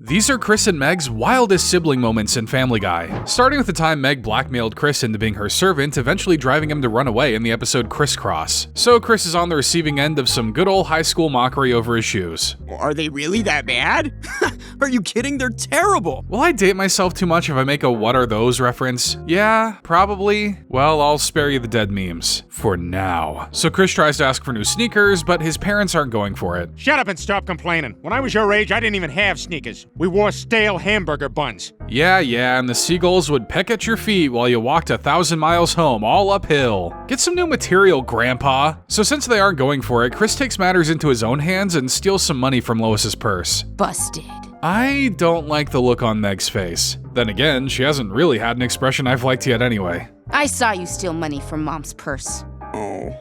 These are Chris and Meg's wildest sibling moments in Family Guy, starting with the time Meg blackmailed Chris into being her servant, eventually driving him to run away in the episode Crisscross. So Chris is on the receiving end of some good old high school mockery over his shoes. Are they really that bad? Are you kidding? They're terrible! Will I date myself too much if I make a what are those reference? Yeah, probably. Well, I'll spare you the dead memes. For now. So Chris tries to ask for new sneakers, but his parents aren't going for it. Shut up and stop complaining. When I was your age, I didn't even have sneakers. We wore stale hamburger buns. Yeah, and the seagulls would peck at your feet while you walked 1,000 miles home, all uphill. Get some new material, Grandpa. So since they aren't going for it, Chris takes matters into his own hands and steals some money from Lois's purse. Busted. I don't like the look on Meg's face. Then again, she hasn't really had an expression I've liked yet anyway. I saw you steal money from Mom's purse. Oh.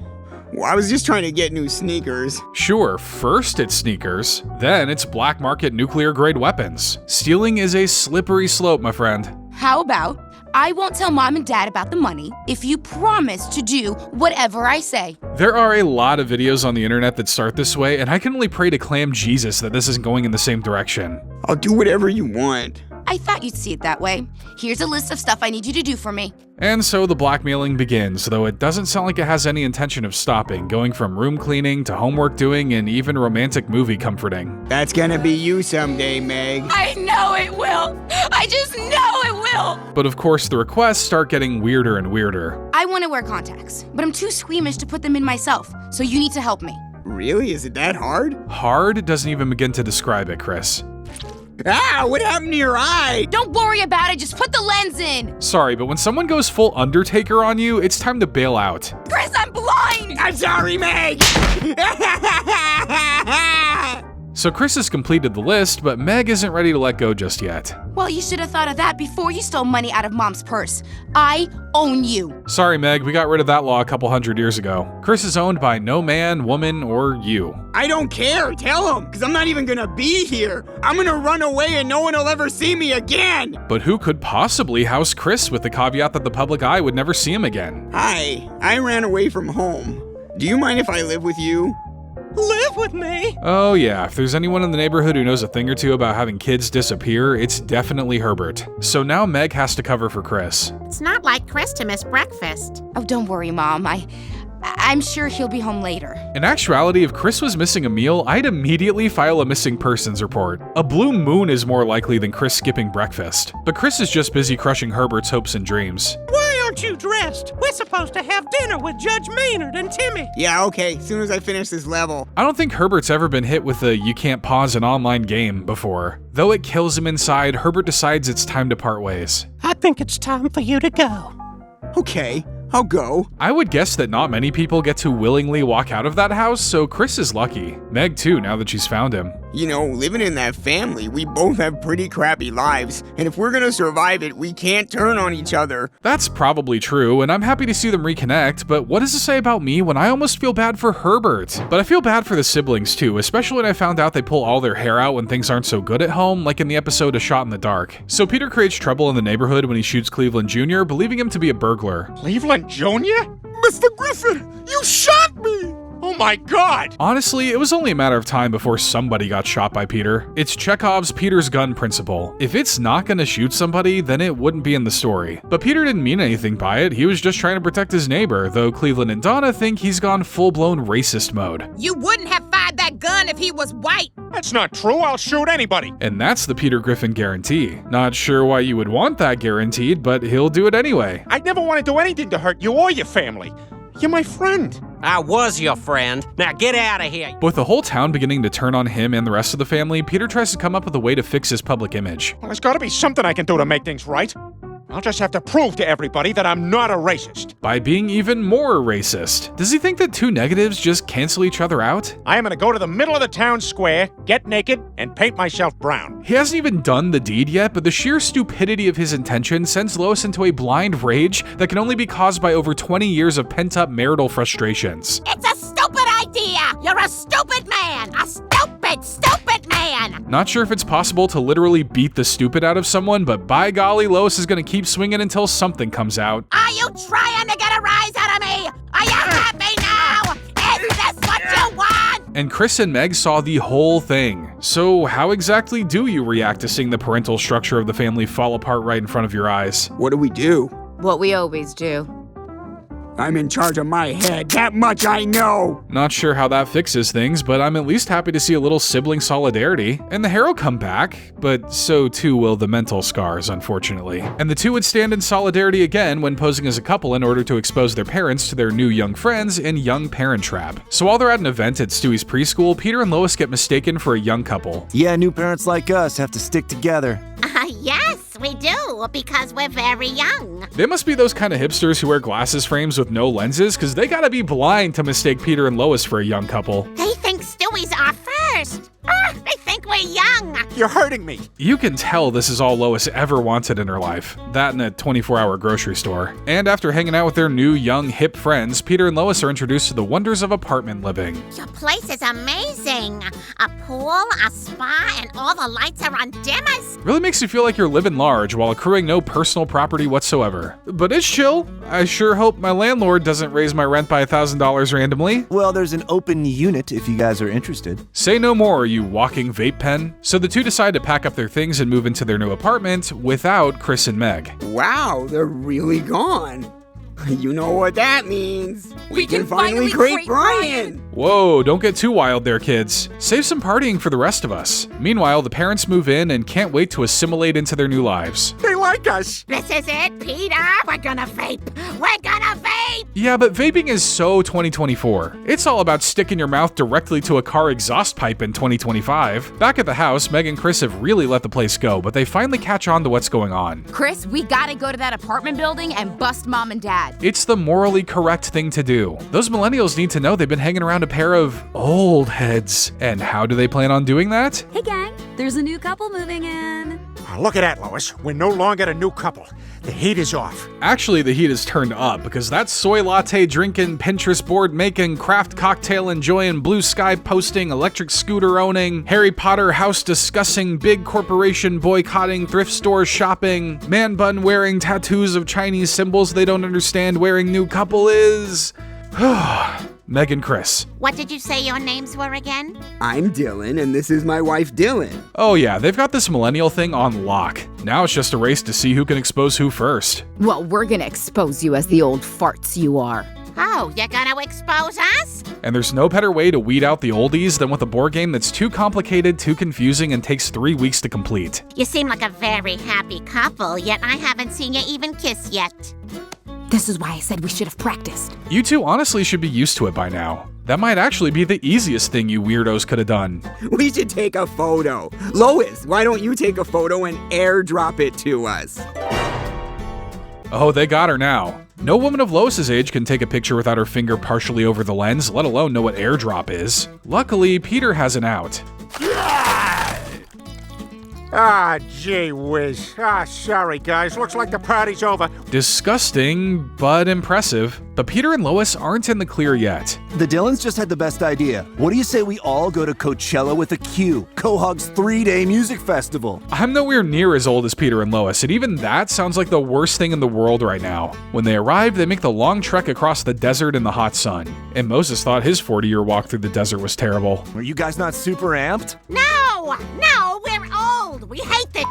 Well, I was just trying to get new sneakers. Sure, first it's sneakers, then it's black market nuclear-grade weapons. Stealing is a slippery slope, my friend. How about I won't tell Mom and Dad about the money if you promise to do whatever I say. There are a lot of videos on the internet that start this way, and I can only pray to Clam Jesus that this isn't going in the same direction. I'll do whatever you want. I thought you'd see it that way. Here's a list of stuff I need you to do for me. And so the blackmailing begins, though it doesn't sound like it has any intention of stopping, going from room cleaning to homework doing and even romantic movie comforting. That's gonna be you someday, Meg. I know it will! I just know it will! But of course, the requests start getting weirder and weirder. I want to wear contacts, but I'm too squeamish to put them in myself, so you need to help me. Really? Is it that hard? Hard doesn't even begin to describe it, Chris. Ah, what happened to your eye? Don't worry about it, just put the lens in! Sorry, but when someone goes full Undertaker on you, it's time to bail out. Chris, I'm blind! I'm sorry, Meg! So Chris has completed the list, but Meg isn't ready to let go just yet. Well, you should have thought of that before you stole money out of Mom's purse. I own you. Sorry, Meg, we got rid of that law a couple hundred years ago. Chris is owned by no man, woman, or you. I don't care, tell him, because I'm not even gonna be here. I'm gonna run away and no one will ever see me again. But who could possibly house Chris with the caveat that the public eye would never see him again? Hi, I ran away from home. Do you mind if I live with you? Live with me? Oh yeah, if there's anyone in the neighborhood who knows a thing or two about having kids disappear, it's definitely Herbert. So now Meg has to cover for Chris. It's not like Chris to miss breakfast. Oh, don't worry, Mom. I'm sure he'll be home later. In actuality, if Chris was missing a meal, I'd immediately file a missing persons report. A blue moon is more likely than Chris skipping breakfast. But Chris is just busy crushing Herbert's hopes and dreams. Why aren't you dressed? We're supposed to have dinner with Judge Maynard and Timmy. Yeah, okay, as soon as I finish this level. I don't think Herbert's ever been hit with a you can't pause an online game before. Though it kills him inside, Herbert decides it's time to part ways. I think it's time for you to go. Okay, I'll go. I would guess that not many people get to willingly walk out of that house, so Chris is lucky. Meg too, now that she's found him. You know, living in that family, we both have pretty crappy lives, and if we're gonna survive it, we can't turn on each other. That's probably true, and I'm happy to see them reconnect, but what does it say about me when I almost feel bad for Herbert? But I feel bad for the siblings too, especially when I found out they pull all their hair out when things aren't so good at home, like in the episode A Shot in the Dark. So Peter creates trouble in the neighborhood when he shoots Cleveland Jr., believing him to be a burglar. Cleveland Jr.? Mr. Griffin, you shot me! Oh my God! Honestly, it was only a matter of time before somebody got shot by Peter. It's Chekhov's Peter's gun principle. If it's not gonna shoot somebody, then it wouldn't be in the story. But Peter didn't mean anything by it, he was just trying to protect his neighbor, though Cleveland and Donna think he's gone full-blown racist mode. You wouldn't have fired that gun if he was white. That's not true, I'll shoot anybody. And that's the Peter Griffin guarantee. Not sure why you would want that guaranteed, but he'll do it anyway. I'd never want to do anything to hurt you or your family. You're my friend. I was your friend. Now get out of here. With the whole town beginning to turn on him and the rest of the family, Peter tries to come up with a way to fix his public image. Well, there's gotta be something I can do to make things right. I'll just have to prove to everybody that I'm not a racist. By being even more racist. Does he think that two negatives just cancel each other out? I am gonna go to the middle of the town square, get naked, and paint myself brown. He hasn't even done the deed yet, but the sheer stupidity of his intention sends Lois into a blind rage that can only be caused by over 20 years of pent-up marital frustrations. It's a stupid idea. You're a stupid man. A stupid man. Not sure if it's possible to literally beat the stupid out of someone, but by golly, Lois is gonna keep swinging until something comes out. Are you trying to get a rise out of me? Are you happy now? Is this what you want? And Chris and Meg saw the whole thing. So how exactly do you react to seeing the parental structure of the family fall apart right in front of your eyes? What do we do? What we always do. I'm in charge of my head, that much I know! Not sure how that fixes things, but I'm at least happy to see a little sibling solidarity. And the hair will come back, but so too will the mental scars, unfortunately. And the two would stand in solidarity again when posing as a couple in order to expose their parents to their new young friends in Young Parent Trap. So while they're at an event at Stewie's preschool, Peter and Lois get mistaken for a young couple. Yeah, new parents like us have to stick together. Yes, we do, because we're very young. They must be those kind of hipsters who wear glasses frames with no lenses, because they gotta be blind to mistake Peter and Lois for a young couple. They think Stewie's our first. They think we're young. You're hurting me. You can tell this is all Lois ever wanted in her life. That and a 24-hour grocery store. And after hanging out with their new, young, hip friends, Peter and Lois are introduced to the wonders of apartment living. Your place is amazing. A pool, a spa, and all the lights are on dimmers. Really makes you feel like you're living large while accruing no personal property whatsoever. But it's chill. I sure hope my landlord doesn't raise my rent by $1,000 randomly. Well, there's an open unit if you guys are interested. Say no more, you walking vape pen. So the two decide to pack up their things and move into their new apartment without Chris and Meg. Wow, they're really gone. You know what that means. We can finally crate Brian! Whoa, don't get too wild there, kids. Save some partying for the rest of us. Meanwhile, the parents move in and can't wait to assimilate into their new lives. They like us. This is it, Peter. We're gonna vape. We're gonna vape. Yeah, but vaping is so 2024. It's all about sticking your mouth directly to a car exhaust pipe in 2025. Back at the house, Meg and Chris have really let the place go, but they finally catch on to what's going on. Chris, we gotta go to that apartment building and bust Mom and Dad. It's the morally correct thing to do. Those millennials need to know they've been hanging around a pair of old heads. And how do they plan on doing that? Hey gang, there's a new couple moving in. Look at that, Lois. We're no longer a new couple. The heat is off. Actually, the heat is turned up because that soy latte drinking, Pinterest board making, craft cocktail enjoying, blue sky posting, electric scooter owning, Harry Potter house discussing, big corporation boycotting, thrift store shopping, man bun wearing tattoos of Chinese symbols they don't understand wearing new couple is... Meg and Chris. What did you say your names were again? I'm Dylan, and this is my wife, Dylan. Oh yeah, they've got this millennial thing on lock. Now it's just a race to see who can expose who first. Well, we're gonna expose you as the old farts you are. Oh, you're gonna expose us? And there's no better way to weed out the oldies than with a board game that's too complicated, too confusing, and takes 3 weeks to complete. You seem like a very happy couple, yet I haven't seen you even kiss yet. This is why I said we should have practiced. You two honestly should be used to it by now. That might actually be the easiest thing you weirdos could have done. We should take a photo. Lois, why don't you take a photo and airdrop it to us? Oh, they got her now. No woman of Lois's age can take a picture without her finger partially over the lens, let alone know what airdrop is. Luckily, Peter has an out. Ah, gee whiz. Ah, sorry, guys. Looks like the party's over. Disgusting, but impressive. But Peter and Lois aren't in the clear yet. The Dylans just had the best idea. What do you say we all go to Coachella with a Q, Quahog's 3-day music festival? I'm nowhere near as old as Peter and Lois, and even that sounds like the worst thing in the world right now. When they arrive, they make the long trek across the desert in the hot sun. And Moses thought his 40-year walk through the desert was terrible. Are you guys not super amped? No, we're old. We hate this.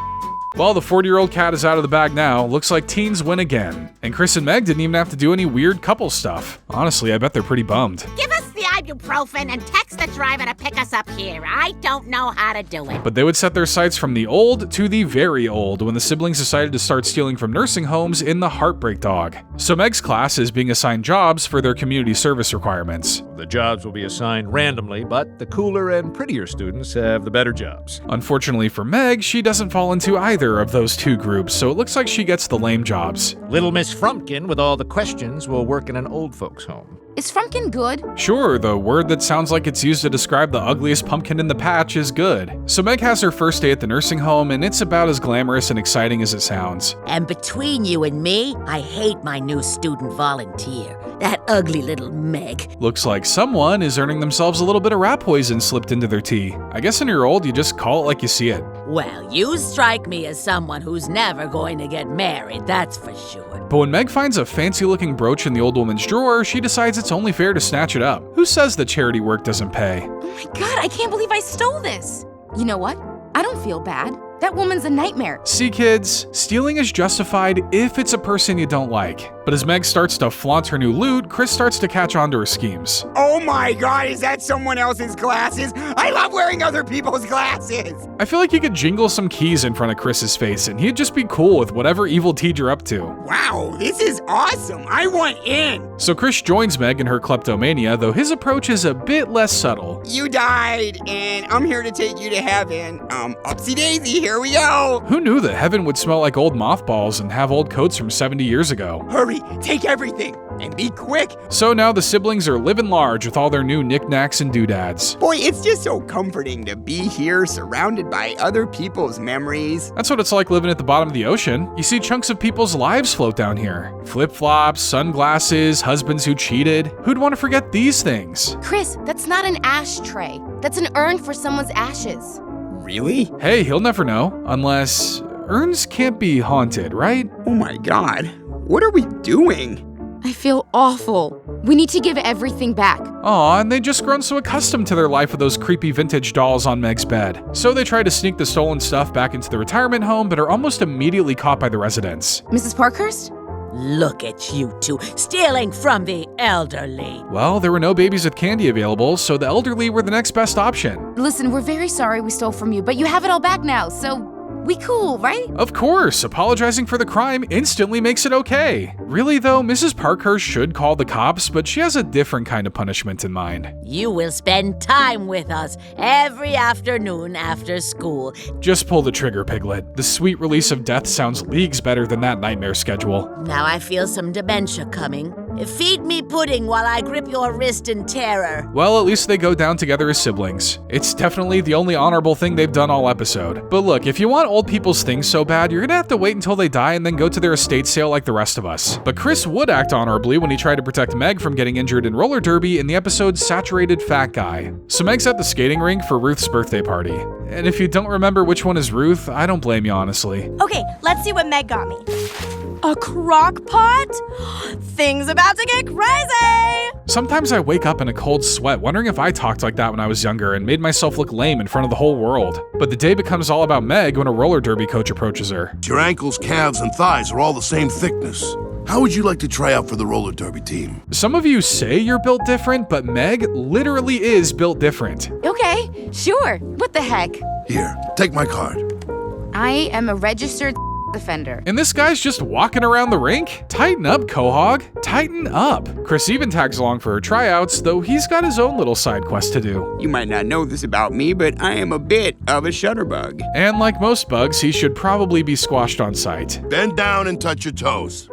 Well, the 40-year-old cat is out of the bag now. Looks like teens win again. And Chris and Meg didn't even have to do any weird couple stuff. Honestly, I bet they're pretty bummed. Give us the ibuprofen and text the driver to pick us up here. I don't know how to do it. But they would set their sights from the old to the very old when the siblings decided to start stealing from nursing homes in the Heartbreak Dog. So Meg's class is being assigned jobs for their community service requirements. The jobs will be assigned randomly, but the cooler and prettier students have the better jobs. Unfortunately for Meg, she doesn't fall into either of those two groups, so it looks like she gets the lame jobs. Little Miss Frumpkin with all the questions will work in an old folks' home. Is Frumpkin good? Sure, the word that sounds like it's used to describe the ugliest pumpkin in the patch is good. So Meg has her first day at the nursing home, and it's about as glamorous and exciting as it sounds. And between you and me, I hate my new student volunteer. That ugly little Meg. Looks like someone is earning themselves a little bit of rat poison slipped into their tea. I guess when you're old, you just call it like you see it. Well, you strike me as someone who's never going to get married, that's for sure. But when Meg finds a fancy-looking brooch in the old woman's drawer, she decides it's only fair to snatch it up. Who says that charity work doesn't pay? Oh my god, I can't believe I stole this. You know what? I don't feel bad. That woman's a nightmare. See, kids, stealing is justified if it's a person you don't like. But as Meg starts to flaunt her new loot, Chris starts to catch on to her schemes. Oh my god, is that someone else's glasses? I love wearing other people's glasses! I feel like you could jingle some keys in front of Chris's face and he'd just be cool with whatever evil deed you're up to. Wow, this is awesome. I want in. So Chris joins Meg in her kleptomania, though his approach is a bit less subtle. You died, and I'm here to take you to heaven. Upsy daisy, here we go. Who knew that heaven would smell like old mothballs and have old coats from 70 years ago? Hurry, take everything, and be quick. So now the siblings are living large with all their new knickknacks and doodads. Boy, it's just so comforting to be here surrounded by other people's memories. That's what it's like living at the bottom of the ocean. You see chunks of people's lives float down here. Flip-flops, sunglasses, husbands who cheated. Who'd want to forget these things? Chris, that's not an ashtray. That's an urn for someone's ashes. Really? Hey, he'll never know. Unless urns can't be haunted, right? Oh my god. What are we doing? I feel awful. We need to give everything back. Aw, and they'd just grown so accustomed to their life with those creepy vintage dolls on Meg's bed. So they try to sneak the stolen stuff back into the retirement home, but are almost immediately caught by the residents. Mrs. Parkhurst? Look at you two, stealing from the elderly. Well, there were no babies with candy available, so the elderly were the next best option. Listen, we're very sorry we stole from you, but you have it all back now, so we cool, right? Of course, apologizing for the crime instantly makes it okay. Really though, Mrs. Parkhurst should call the cops, but she has a different kind of punishment in mind. You will spend time with us every afternoon after school. Just pull the trigger, Piglet. The sweet release of death sounds leagues better than that nightmare schedule. Now I feel some dementia coming. Feed me pudding while I grip your wrist in terror. Well, at least they go down together as siblings. It's definitely the only honorable thing they've done all episode. But look, if you want old people's things so bad, you're gonna have to wait until they die and then go to their estate sale like the rest of us. But Chris would act honorably when he tried to protect Meg from getting injured in roller derby in the episode Saturated Fat Guy. So Meg's at the skating rink for Ruth's birthday party. And if you don't remember which one is Ruth, I don't blame you honestly. Okay, let's see what Meg got me. A crock pot? Things about to get crazy! Sometimes I wake up in a cold sweat wondering if I talked like that when I was younger and made myself look lame in front of the whole world. But the day becomes all about Meg when a roller derby coach approaches her. Your ankles, calves, and thighs are all the same thickness. How would you like to try out for the roller derby team? Some of you say you're built different, but Meg literally is built different. Okay, sure. What the heck? Here, take my card. I am a registered offender. And this guy's just walking around the rink? Tighten up, Quahog. Tighten up. Chris even tags along for her tryouts, though he's got his own little side quest to do. You might not know this about me, but I am a bit of a shutterbug. And like most bugs, he should probably be squashed on sight. Bend down and touch your toes.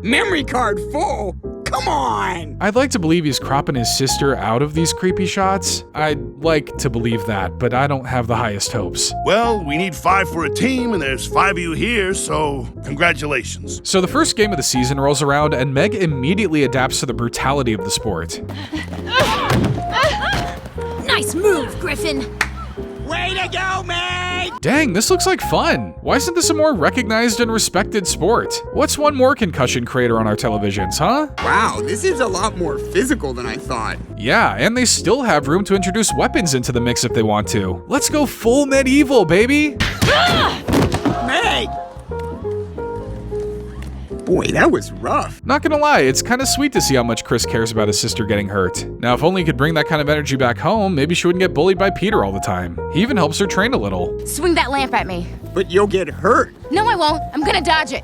Memory card full? Come on! I'd like to believe he's cropping his sister out of these creepy shots. I'd like to believe that, but I don't have the highest hopes. Well, we need 5 for a team, and there's 5 of you here, so congratulations. So the first game of the season rolls around, and Meg immediately adapts to the brutality of the sport. Nice move, Griffin. Way to go, Meg! Dang, this looks like fun. Why isn't this a more recognized and respected sport? What's one more concussion creator on our televisions, huh? Wow, this is a lot more physical than I thought. Yeah, and they still have room to introduce weapons into the mix if they want to. Let's go full medieval, baby! Meg! Boy, that was rough. Not gonna lie, it's kind of sweet to see how much Chris cares about his sister getting hurt. Now, if only he could bring that kind of energy back home, maybe she wouldn't get bullied by Peter all the time. He even helps her train a little. Swing that lamp at me. But you'll get hurt. No, I won't. I'm gonna dodge it.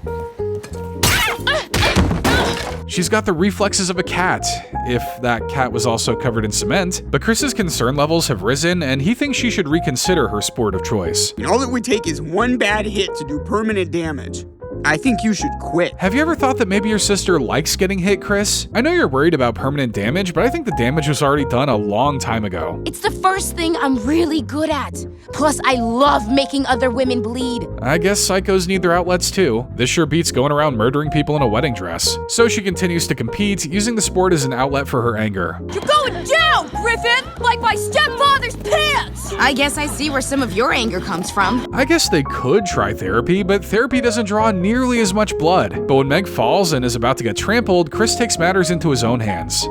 She's got the reflexes of a cat, if that cat was also covered in cement. But Chris's concern levels have risen, and he thinks she should reconsider her sport of choice. And all it would take is one bad hit to do permanent damage. I think you should quit. Have you ever thought that maybe your sister likes getting hit, Chris? I know you're worried about permanent damage, but I think the damage was already done a long time ago. It's the first thing I'm really good at. Plus, I love making other women bleed. I guess psychos need their outlets too. This sure beats going around murdering people in a wedding dress. So she continues to compete, using the sport as an outlet for her anger. You're going down, Griffin! like my stepfather's pants! I guess I see where some of your anger comes from. I guess they could try therapy, but therapy doesn't draw nearly as much blood. But when Meg falls and is about to get trampled, Chris takes matters into his own hands.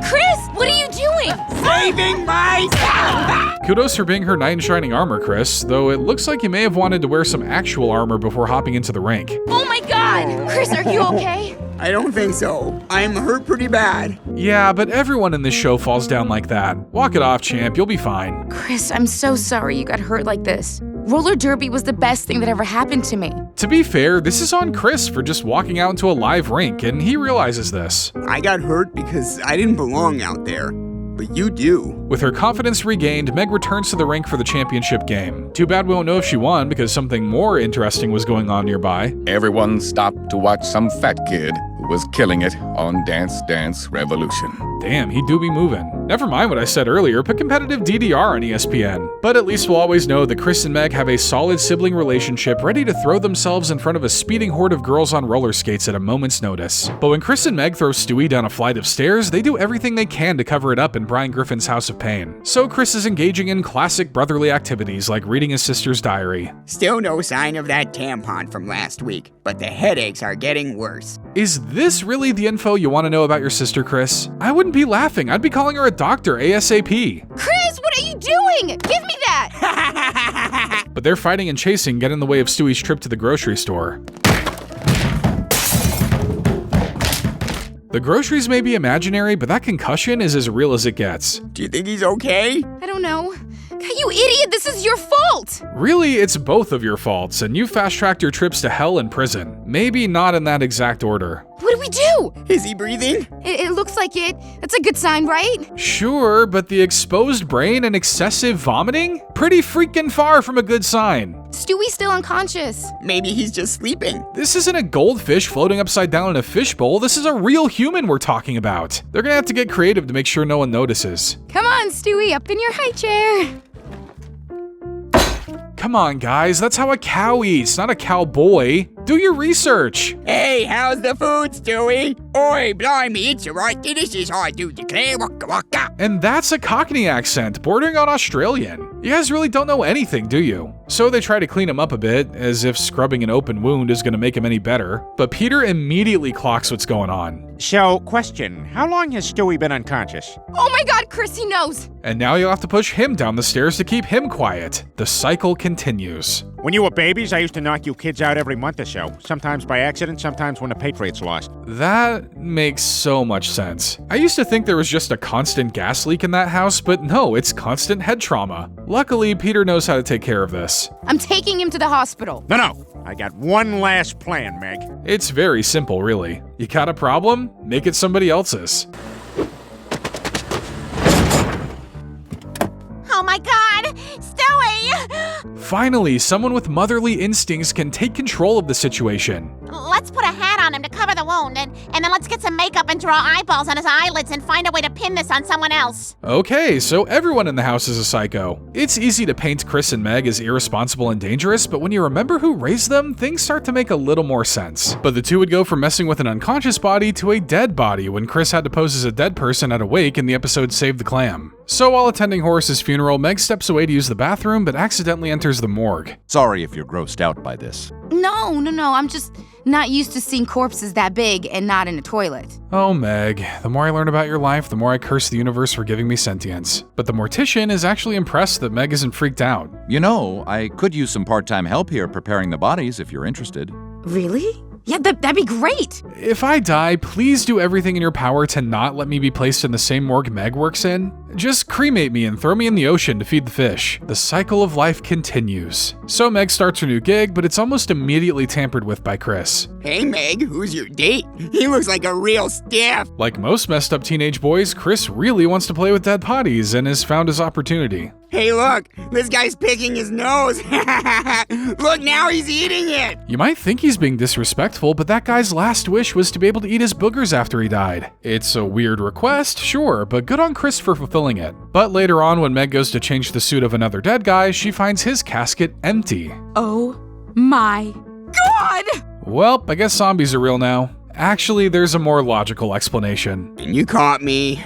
Chris, what are you doing? Saving myself! Kudos for being her knight in shining armor, Chris, though it looks like you may have wanted to wear some actual armor before hopping into the rink. Oh my god! Chris, are you okay? I don't think so. I'm hurt pretty bad. Yeah, but everyone in this show falls down like that. Walk it off, champ, you'll be fine. Chris, I'm so sorry you got hurt like this. Roller derby was the best thing that ever happened to me. To be fair, this is on Chris for just walking out into a live rink, and he realizes this. I got hurt because I didn't belong out there. But you do. With her confidence regained, Meg returns to the rink for the championship game. Too bad we won't know if she won because something more interesting was going on nearby. Everyone stopped to watch some fat kid who was killing it on Dance Dance Revolution. Damn, he do be moving. Never mind what I said earlier, put competitive DDR on ESPN. But at least we'll always know that Chris and Meg have a solid sibling relationship ready to throw themselves in front of a speeding horde of girls on roller skates at a moment's notice. But when Chris and Meg throw Stewie down a flight of stairs, they do everything they can to cover it up in Brian Griffin's House of Payne. So Chris is engaging in classic brotherly activities like reading his sister's diary. Still no sign of that tampon from last week, but the headaches are getting worse. Is this really the info you want to know about your sister, Chris? I wouldn't be laughing. I'd be calling her a doctor ASAP. Chris, what are you doing? Give me that! But their fighting and chasing get in the way of Stewie's trip to the grocery store. The groceries may be imaginary, but that concussion is as real as it gets. Do you think he's okay? I don't know. You idiot, this is your fault! Really, it's both of your faults, and you fast-tracked your trips to hell and prison. Maybe not in that exact order. What do we do? Is he breathing? It looks like it. That's a good sign, right? Sure, but the exposed brain and excessive vomiting? Pretty freaking far from a good sign. Stewie's still unconscious. Maybe he's just sleeping. This isn't a goldfish floating upside down in a fishbowl. This is a real human we're talking about. They're gonna have to get creative to make sure no one notices. Come on, Stewie, up in your high chair. Come on, guys, that's how a cow eats, not a cowboy. Do your research. Hey, how's the food, Stewie? Oi, blimey, it's right. This is how I do declare waka waka. And that's a Cockney accent, bordering on Australian. You guys really don't know anything, do you? So they try to clean him up a bit, as if scrubbing an open wound is gonna make him any better. But Peter immediately clocks what's going on. So, question, how long has Stewie been unconscious? Oh my god, Chris, he knows! And now you'll have to push him down the stairs to keep him quiet. The cycle continues. When you were babies, I used to knock you kids out every month or so. Sometimes by accident, sometimes when the Patriots lost. That makes so much sense. I used to think there was just a constant gas leak in that house, but no, it's constant head trauma. Luckily, Peter knows how to take care of this. I'm taking him to the hospital. No, I got one last plan, Meg. It's very simple, really. You got a problem? Make it somebody else's. Oh my god! Stewie! Finally, someone with motherly instincts can take control of the situation. Let's put a hat on him to cover the wound, and then let's get some makeup and draw eyeballs on his eyelids and find a way to pin this on someone else. Okay, so everyone in the house is a psycho. It's easy to paint Chris and Meg as irresponsible and dangerous, but when you remember who raised them, things start to make a little more sense. But the two would go from messing with an unconscious body to a dead body when Chris had to pose as a dead person at a wake in the episode Save the Clam. So while attending Horace's funeral, Meg steps away to use the bathroom, but accidentally enters the morgue. Sorry if you're grossed out by this. No, I'm just not used to seeing corpses that big and not in a toilet. Oh, Meg, the more I learn about your life, the more I curse the universe for giving me sentience. But the mortician is actually impressed that Meg isn't freaked out. You know, I could use some part-time help here preparing the bodies if you're interested. Really? Yeah, that'd be great. If I die, please do everything in your power to not let me be placed in the same morgue Meg works in. Just cremate me and throw me in the ocean to feed the fish. The cycle of life continues. So Meg starts her new gig, but it's almost immediately tampered with by Chris. Hey Meg, who's your date? He looks like a real stiff. Like most messed up teenage boys, Chris really wants to play with dead bodies and has found his opportunity. Hey look, this guy's picking his nose. Look, now he's eating it. You might think he's being disrespectful, but that guy's last wish was to be able to eat his boogers after he died. It's a weird request, sure, but good on Chris for fulfilling it. But later on, when Meg goes to change the suit of another dead guy, she finds his casket empty. Oh my god! Well, I guess zombies are real now. Actually, there's a more logical explanation. And you caught me.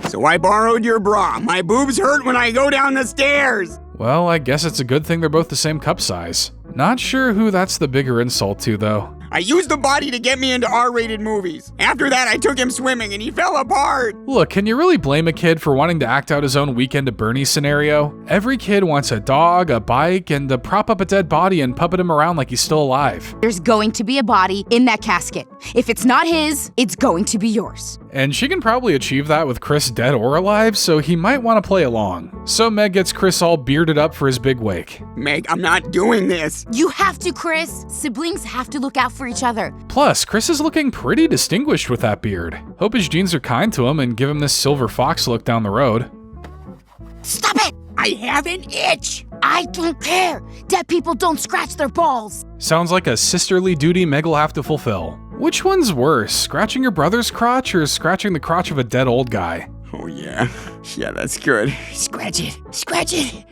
So I borrowed your bra. My boobs hurt when I go down the stairs. Well, I guess it's a good thing they're both the same cup size. Not sure who that's the bigger insult to, though. I used the body to get me into R-rated movies. After that, I took him swimming and he fell apart. Look, can you really blame a kid for wanting to act out his own Weekend at Bernie's scenario? Every kid wants a dog, a bike, and to prop up a dead body and puppet him around like he's still alive. There's going to be a body in that casket. If it's not his, it's going to be yours. And she can probably achieve that with Chris dead or alive, so he might want to play along. So Meg gets Chris all bearded up for his big wake. Meg, I'm not doing this. You have to, Chris. Siblings have to look out for each other. Plus, Chris is looking pretty distinguished with that beard. Hope his genes are kind to him and give him this silver fox look down the road. Stop it! I have an itch. I don't care. Dead people don't scratch their balls. Sounds like a sisterly duty Meg will have to fulfill. Which one's worse, scratching your brother's crotch or scratching the crotch of a dead old guy? Oh yeah. Yeah, that's good. Scratch it. Scratch it.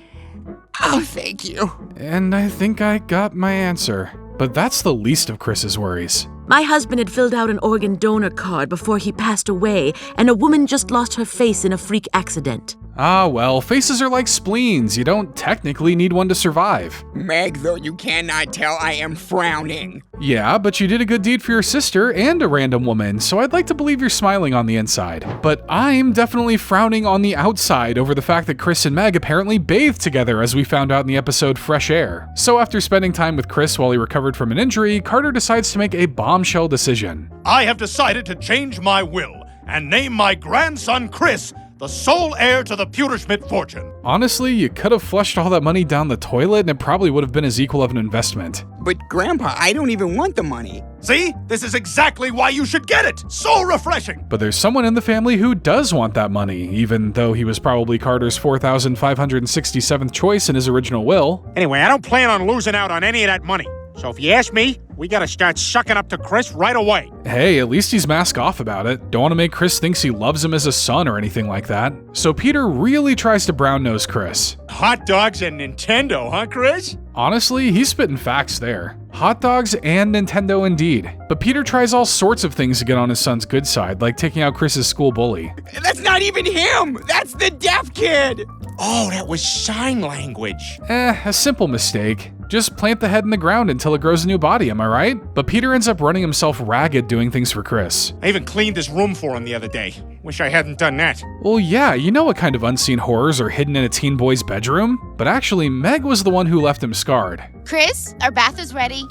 Oh, thank you. And I think I got my answer. But that's the least of Chris's worries. My husband had filled out an organ donor card before he passed away, and a woman just lost her face in a freak accident. Ah, well, faces are like spleens. You don't technically need one to survive. Meg, though you cannot tell, I am frowning. Yeah, but you did a good deed for your sister and a random woman, so I'd like to believe you're smiling on the inside. But I'm definitely frowning on the outside over the fact that Chris and Meg apparently bathed together, as we found out in the episode Fresh Air. So after spending time with Chris while he recovered from an injury, Carter decides to make a bombshell decision. I have decided to change my will and name my grandson Chris the sole heir to the Pewterschmidt fortune. Honestly, you could have flushed all that money down the toilet and it probably would have been as equal of an investment. But Grandpa, I don't even want the money. See? This is exactly why you should get it. So refreshing. But there's someone in the family who does want that money, even though he was probably Carter's 4,567th choice in his original will. Anyway, I don't plan on losing out on any of that money. So if you ask me, we gotta start sucking up to Chris right away. Hey, at least he's mask off about it. Don't want to make Chris thinks he loves him as a son or anything like that. So Peter really tries to brown-nose Chris. Hot dogs and Nintendo, huh, Chris? Honestly, he's spitting facts there. Hot dogs and Nintendo indeed. But Peter tries all sorts of things to get on his son's good side, like taking out Chris's school bully. That's not even him! That's the deaf kid! Oh, that was sign language. A simple mistake. Just plant the head in the ground until it grows a new body, am I right? But Peter ends up running himself ragged doing things for Chris. I even cleaned his room for him the other day. Wish I hadn't done that. Well, yeah, you know what kind of unseen horrors are hidden in a teen boy's bedroom? But actually, Meg was the one who left him scarred. Chris, our bath is ready.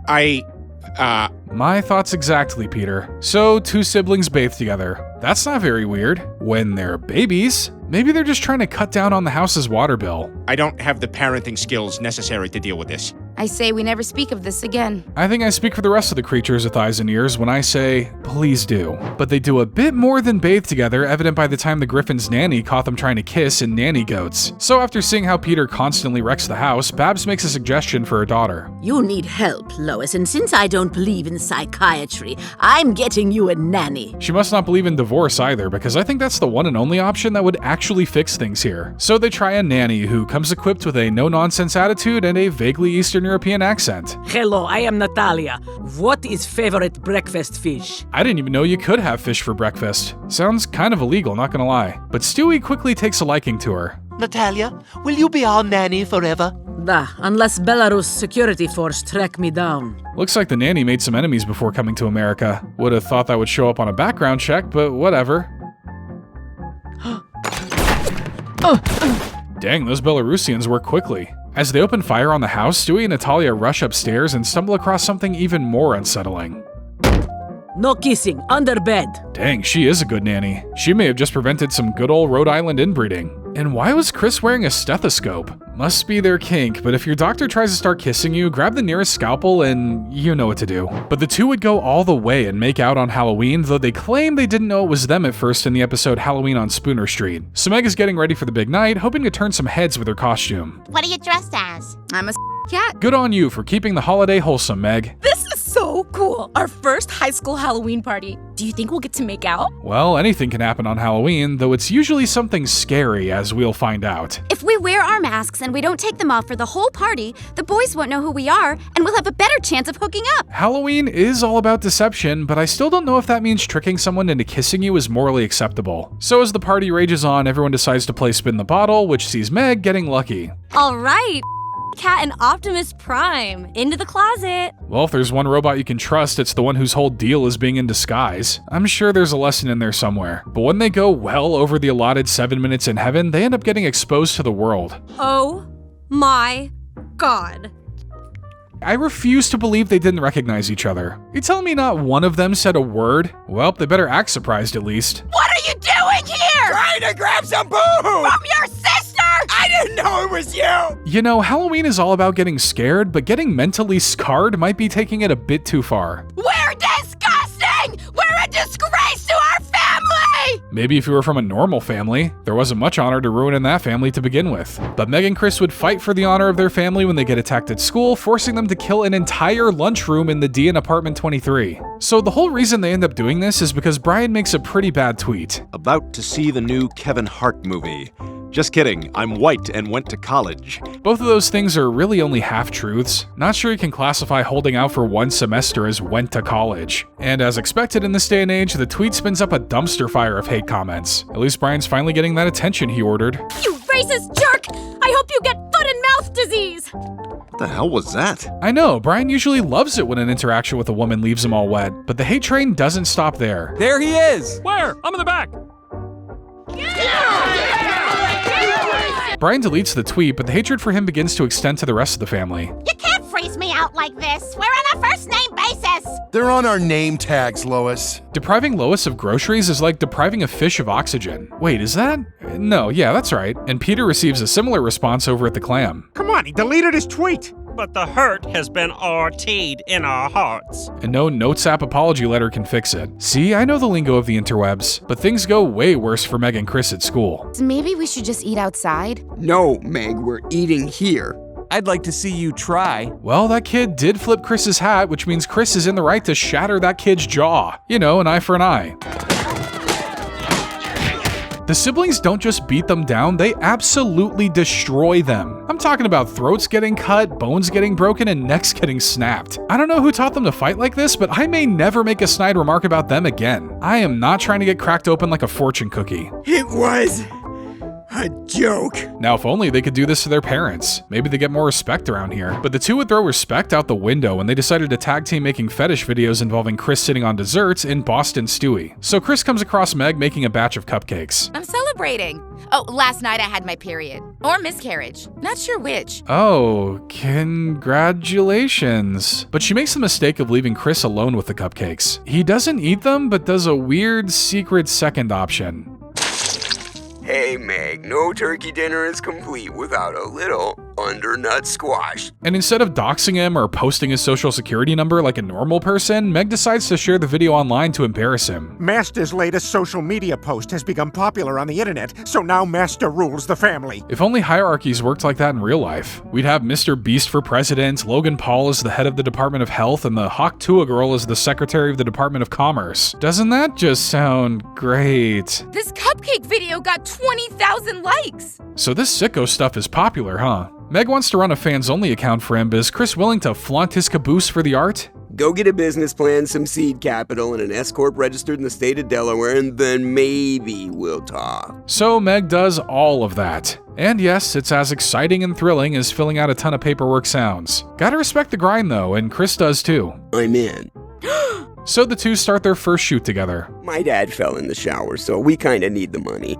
My thoughts exactly, Peter. So, two siblings bathe together. That's not very weird. When they're babies, maybe they're just trying to cut down on the house's water bill. I don't have the parenting skills necessary to deal with this. I say we never speak of this again. I think I speak for the rest of the creatures with eyes and ears when I say, please do. But they do a bit more than bathe together, evident by the time the Griffin's nanny caught them trying to kiss in Nanny Goats. So after seeing how Peter constantly wrecks the house, Babs makes a suggestion for her daughter. You need help, Lois, and since I don't believe in psychiatry, I'm getting you a nanny. She must not believe in divorce either, because I think that's the one and only option that would actually fix things here. So they try a nanny who comes equipped with a no-nonsense attitude and a vaguely Eastern European accent. Hello, I am Natalia. What is favorite breakfast fish? I didn't even know you could have fish for breakfast. Sounds kind of illegal, not gonna lie. But Stewie quickly takes a liking to her. Natalia, will you be our nanny forever? Unless Belarus security force track me down. Looks like the nanny made some enemies before coming to America. Would have thought that would show up on a background check, but whatever. Dang, those Belarusians work quickly. As they open fire on the house, Stewie and Natalia rush upstairs and stumble across something even more unsettling. No kissing, under bed. Dang, she is a good nanny. She may have just prevented some good old Rhode Island inbreeding. And why was Chris wearing a stethoscope? Must be their kink, but if your doctor tries to start kissing you, grab the nearest scalpel and you know what to do. But the two would go all the way and make out on Halloween, though they claim they didn't know it was them at first in the episode Halloween on Spooner Street. So Meg is getting ready for the big night, hoping to turn some heads with her costume. What are you dressed as? I'm a cat. Good on you for keeping the holiday wholesome, Meg. This is so cool. Our first high school Halloween party. Do you think we'll get to make out? Well, anything can happen on Halloween, though it's usually something scary, as we'll find out. If we wear our masks and we don't take them off for the whole party, the boys won't know who we are, and we'll have a better chance of hooking up. Halloween is all about deception, but I still don't know if that means tricking someone into kissing you is morally acceptable. So as the party rages on, everyone decides to play Spin the Bottle, which sees Meg getting lucky. All right, Cat and Optimus Prime, into the closet. Well, if there's one robot you can trust, it's the one whose whole deal is being in disguise. I'm sure there's a lesson in there somewhere. But when they go well over the allotted 7 minutes in heaven, they end up getting exposed to the world. Oh my God. I refuse to believe they didn't recognize each other. You telling me not one of them said a word? Well, they better act surprised at least. What are you doing here? Trying to grab some boo! From your sister? I didn't know it was you! You know, Halloween is all about getting scared, but getting mentally scarred might be taking it a bit too far. We're disgusting! We're a disgrace to our family! Maybe if you were from a normal family, there wasn't much honor to ruin in that family to begin with. But Meg and Chris would fight for the honor of their family when they get attacked at school, forcing them to kill an entire lunchroom in the D in apartment 23. So the whole reason they end up doing this is because Brian makes a pretty bad tweet. About to see the new Kevin Hart movie. Just kidding, I'm white and went to college. Both of those things are really only half-truths. Not sure you can classify holding out for one semester as went to college. And as expected in this day and age, the tweet spins up a dumpster fire of hate comments. At least Brian's finally getting that attention he ordered. You racist jerk! I hope you get foot and mouth disease! What the hell was that? I know, Brian usually loves it when an interaction with a woman leaves him all wet, but the hate train doesn't stop there. There he is! Where? I'm in the back! Brian deletes the tweet, but the hatred for him begins to extend to the rest of the family. You can't freeze me out like this. We're on a first-name basis. They're on our name tags, Lois. Depriving Lois of groceries is like depriving a fish of oxygen. Wait, is that? No, yeah, that's right. And Peter receives a similar response over at the Clam. Come on, he deleted his tweet. But the hurt has been RT'd in our hearts. And no Notes app apology letter can fix it. See, I know the lingo of the interwebs, but things go way worse for Meg and Chris at school. Maybe we should just eat outside? No, Meg, we're eating here. I'd like to see you try. Well, that kid did flip Chris's hat, which means Chris is in the right to shatter that kid's jaw. You know, an eye for an eye. The siblings don't just beat them down, they absolutely destroy them. I'm talking about throats getting cut, bones getting broken, and necks getting snapped. I don't know who taught them to fight like this, but I may never make a snide remark about them again. I am not trying to get cracked open like a fortune cookie. It was a joke. Now, if only they could do this to their parents. Maybe they get more respect around here. But the two would throw respect out the window when they decided to tag team making fetish videos involving Chris sitting on desserts in Boston Stewie. So Chris comes across Meg making a batch of cupcakes. I'm celebrating. Oh, last night I had my period. Or miscarriage. Not sure which. Oh, congratulations. But she makes the mistake of leaving Chris alone with the cupcakes. He doesn't eat them, but does a weird secret second option. Hey, Meg, no turkey dinner is complete without a little undernut squash. And instead of doxing him or posting his social security number like a normal person, Meg decides to share the video online to embarrass him. Master's latest social media post has become popular on the internet, so now Master rules the family. If only hierarchies worked like that in real life. We'd have Mr. Beast for president, Logan Paul as the head of the Department of Health, and the Hawk Tua girl as the secretary of the Department of Commerce. Doesn't that just sound great? This cupcake video got 20,000 likes. So this sicko stuff is popular, huh? Meg wants to run a fans-only account for him, but is Chris willing to flaunt his caboose for the art? Go get a business plan, some seed capital, and an S-Corp registered in the state of Delaware, and then maybe we'll talk. So Meg does all of that. And yes, it's as exciting and thrilling as filling out a ton of paperwork sounds. Gotta respect the grind though, and Chris does too. I'm in. So the two start their first shoot together. My dad fell in the shower, so we kinda need the money.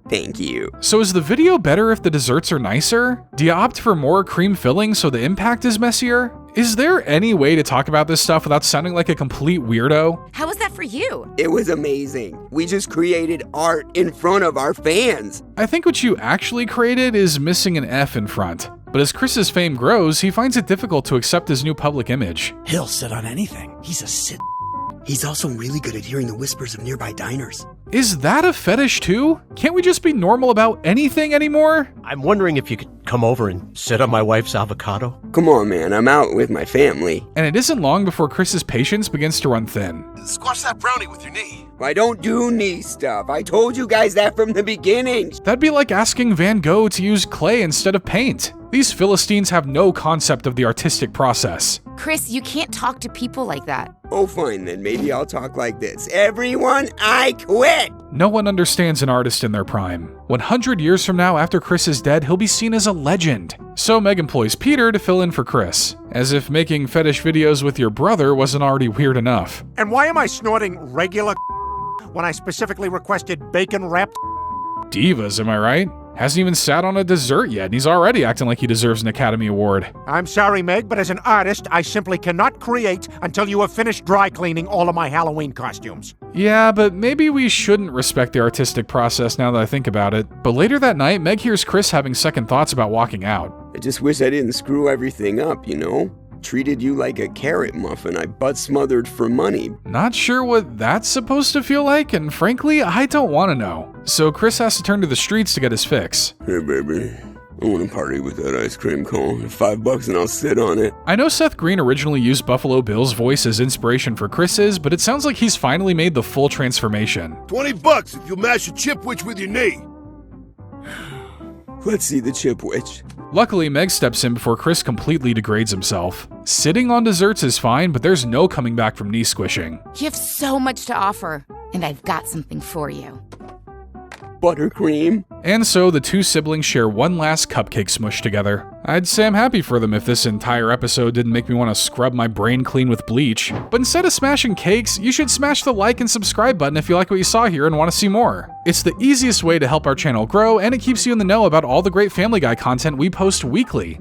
Thank you. So is the video better if the desserts are nicer? Do you opt for more cream filling so the impact is messier? Is there any way to talk about this stuff without sounding like a complete weirdo? How was that for you? It was amazing. We just created art in front of our fans. I think what you actually created is missing an F in front. But as Chris's fame grows, he finds it difficult to accept his new public image. He'll sit on anything. He's a sit. He's also really good at hearing the whispers of nearby diners. Is that a fetish too? Can't we just be normal about anything anymore? I'm wondering if you could come over and sit on my wife's avocado? Come on, man, I'm out with my family. And it isn't long before Chris's patience begins to run thin. Squash that brownie with your knee. I don't do knee stuff. I told you guys that from the beginning. That'd be like asking Van Gogh to use clay instead of paint. These Philistines have no concept of the artistic process. Chris, you can't talk to people like that. Oh, fine then. Maybe I'll talk like this. Everyone, I quit! No one understands an artist in their prime. 100 years from now, after Chris is dead, he'll be seen as a legend. So Meg employs Peter to fill in for Chris, as if making fetish videos with your brother wasn't already weird enough. And why am I snorting regular when I specifically requested bacon-wrapped? Divas, am I right? Hasn't even sat on a dessert yet, and he's already acting like he deserves an Academy Award. I'm sorry, Meg, but as an artist, I simply cannot create until you have finished dry cleaning all of my Halloween costumes. Yeah, but maybe we shouldn't respect the artistic process now that I think about it. But later that night, Meg hears Chris having second thoughts about walking out. I just wish I didn't screw everything up, you know? Treated you like a carrot muffin I butt-smothered for money. Not sure what that's supposed to feel like, and frankly, I don't want to know. So Chris has to turn to the streets to get his fix. Hey, baby. I want to party with that ice cream cone. $5 and I'll sit on it. I know Seth Green originally used Buffalo Bill's voice as inspiration for Chris's, but it sounds like he's finally made the full transformation. $20 if you mash a chip witch with your knee. Let's see the chip witch. Luckily, Meg steps in before Chris completely degrades himself. Sitting on desserts is fine, but there's no coming back from knee squishing. You have so much to offer, and I've got something for you. Buttercream. And so the two siblings share one last cupcake smush together. I'd say I'm happy for them if this entire episode didn't make me want to scrub my brain clean with bleach. But instead of smashing cakes, you should smash the like and subscribe button if you like what you saw here and want to see more. It's the easiest way to help our channel grow, and it keeps you in the know about all the great Family Guy content we post weekly.